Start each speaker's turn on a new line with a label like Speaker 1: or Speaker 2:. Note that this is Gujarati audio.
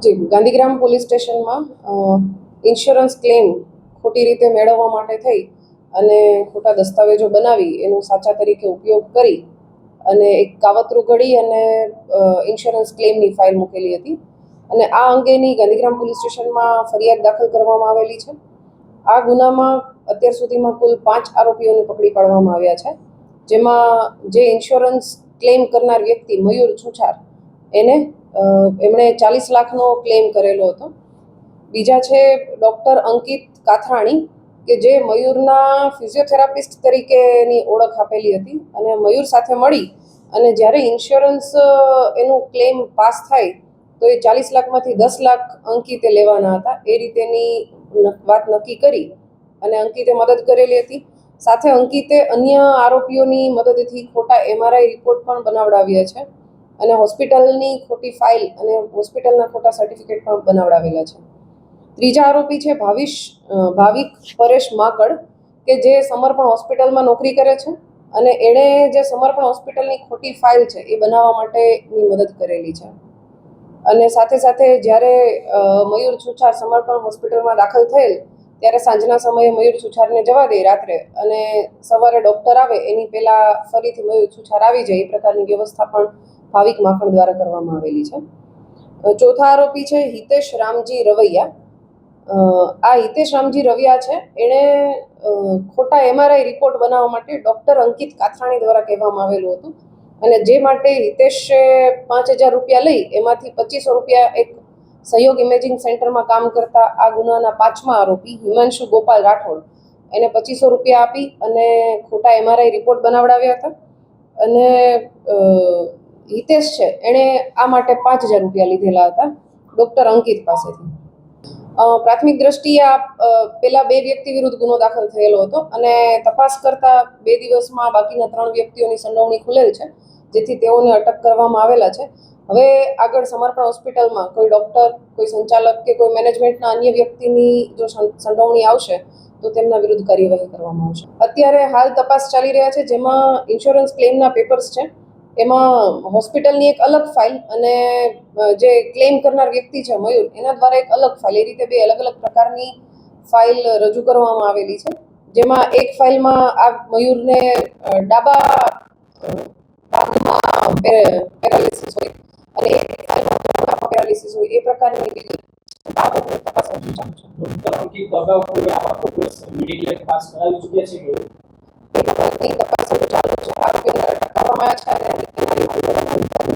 Speaker 1: જી, ગાંધીગ્રામ પોલીસ સ્ટેશનમાં ઇન્સ્યોરન્સ ક્લેમ ખોટી રીતે મેળવવા માટે થઈ અને ખોટા દસ્તાવેજો બનાવી એનો સાચા તરીકે ઉપયોગ કરી અને એક કાવતરું ઘડી અને ઇન્સ્યોરન્સ ક્લેમની ફાઇલ મૂકેલી હતી અને આ અંગેની ગાંધીગ્રામ પોલીસ સ્ટેશનમાં ફરિયાદ દાખલ કરવામાં આવેલી છે. આ ગુનામાં અત્યાર સુધીમાં કુલ 5 આરોપીઓને પકડી પાડવામાં આવ્યા છે, જેમાં જે ઇન્સ્યોરન્સ ક્લેમ કરનાર વ્યક્તિ મયુર છુછાર એમણે 40 લાખનો ક્લેમ કરેલો હતો. બીજા છે ડૉક્ટર અંકિત કાથરાણી કે જે મયુરના ફિઝિયોથેરાપિસ્ટ તરીકેની ઓળખ આપેલી હતી અને મયુર સાથે મળી અને જ્યારે ઇન્સ્યોરન્સ એનું ક્લેમ પાસ થાય તો એ 40 લાખમાંથી 10 લાખ અંકિતે લેવાના હતા. એ રીતેની વાત નક્કી કરી અને અંકિતે મદદ કરેલી હતી. સાથે અંકિતે અન્ય આરોપીઓની મદદથી ખોટા MRI રિપોર્ટ પણ બનાવડાવ્યા છે અને હોસ્પિટલની ખોટી ફાઇલ અને હોસ્પિટલના ખોટા સર્ટિફિકેટ પણ બનાવડાવેલા છે. ત્રીજા આરોપી છે ભાવિક પરેશ માકડ કે જે સમર્પણ હોસ્પિટલમાં નોકરી કરે છે અને એણે જે સમર્પણ હોસ્પિટલની ખોટી ફાઇલ છે એ બનાવવા માટેની મદદ કરેલી છે. અને સાથે સાથે જ્યારે મયુર છુછાર સમર્પણ હોસ્પિટલમાં દાખલ થયેલ ત્યારે સાંજના સમયે મયુર છુછારને જવા દે રાત્રે અને સવારે ડૉક્ટર આવે એની પહેલાં ફરીથી મયુર છુછાર આવી જાય એ પ્રકારની વ્યવસ્થા પણ ભાવિક માખણ દ્વારા કરવામાં આવેલી છે. ચોથા આરોપી છે હિતેશ રામજી રવૈયા. આ હિતેશ રામજી રવિયા છે એણે ખોટા MRI રિપોર્ટ બનાવવા માટે ડૉક્ટર અંકિત કાથરાણી દ્વારા કહેવામાં આવેલું હતું અને જે માટે હિતેશે 5,000 રૂપિયા લઈ એમાંથી 2500 રૂપિયા એક સહયોગ ઇમેજિંગ સેન્ટરમાં કામ કરતા આ ગુનાના 5મા આરોપી હિમાંશુ ગોપાલ રાઠોડ એને 2500 રૂપિયા આપી અને ખોટા MRI રિપોર્ટ બનાવડાવ્યા હતા અને હિતેશ છે એણે આ માટે 5,000 રૂપિયા લીધેલા હતા ડૉક્ટર અંકિત પાસેથી. પ્રાથમિક દ્રષ્ટિએ પેલા 2 વ્યક્તિ વિરુદ્ધ ગુનો દાખલ થયેલો હતો અને તપાસ કરતા 2 દિવસમાં બાકીના 3 વ્યક્તિઓની સંડોવણી ખુલેલ છે, જેથી તેઓને અટક કરવામાં આવેલા છે. હવે આગળ સમર્પણ હોસ્પિટલમાં કોઈ ડૉક્ટર, કોઈ સંચાલક કે કોઈ મેનેજમેન્ટના અન્ય વ્યક્તિની જો સંડોવણી આવશે તો તેમના વિરુદ્ધ કાર્યવાહી કરવામાં આવશે. અત્યારે હાલ તપાસ ચાલી રહ્યા છે, જેમાં ઇન્સ્યોરન્સ ક્લેમના પેપર્સ છે એમાં હોસ્પિટલની એક અલગ ફાઇલ અને જે ક્લેમ કરનાર વ્યક્તિ છે મયુર એના દ્વારા એક અલગ ફાઇલ, એ રીતે 2 અલગ અલગ પ્રકારની ફાઇલ રજૂ કરવામાં આવેલી છે. જેમાં એક ફાઇલમાં આ મયુરને ડાબા ભાગમાં પેરાલિસિસ હોય અને એક ફાઇલમાં પેરાલિસિસ હોય એ પ્રકારની તપાસ ચાલુ છે.
Speaker 2: ડોક્ટર અંકિત અગાઉ કોઈ આવા પ્રોગ્રેસ મેડિકલ તપાસ કરાવી ચૂક્યા છે કે
Speaker 1: એ તપાસ ચાલુ છે. આરોપીને અટક કરવામાં આવ્યા છે અને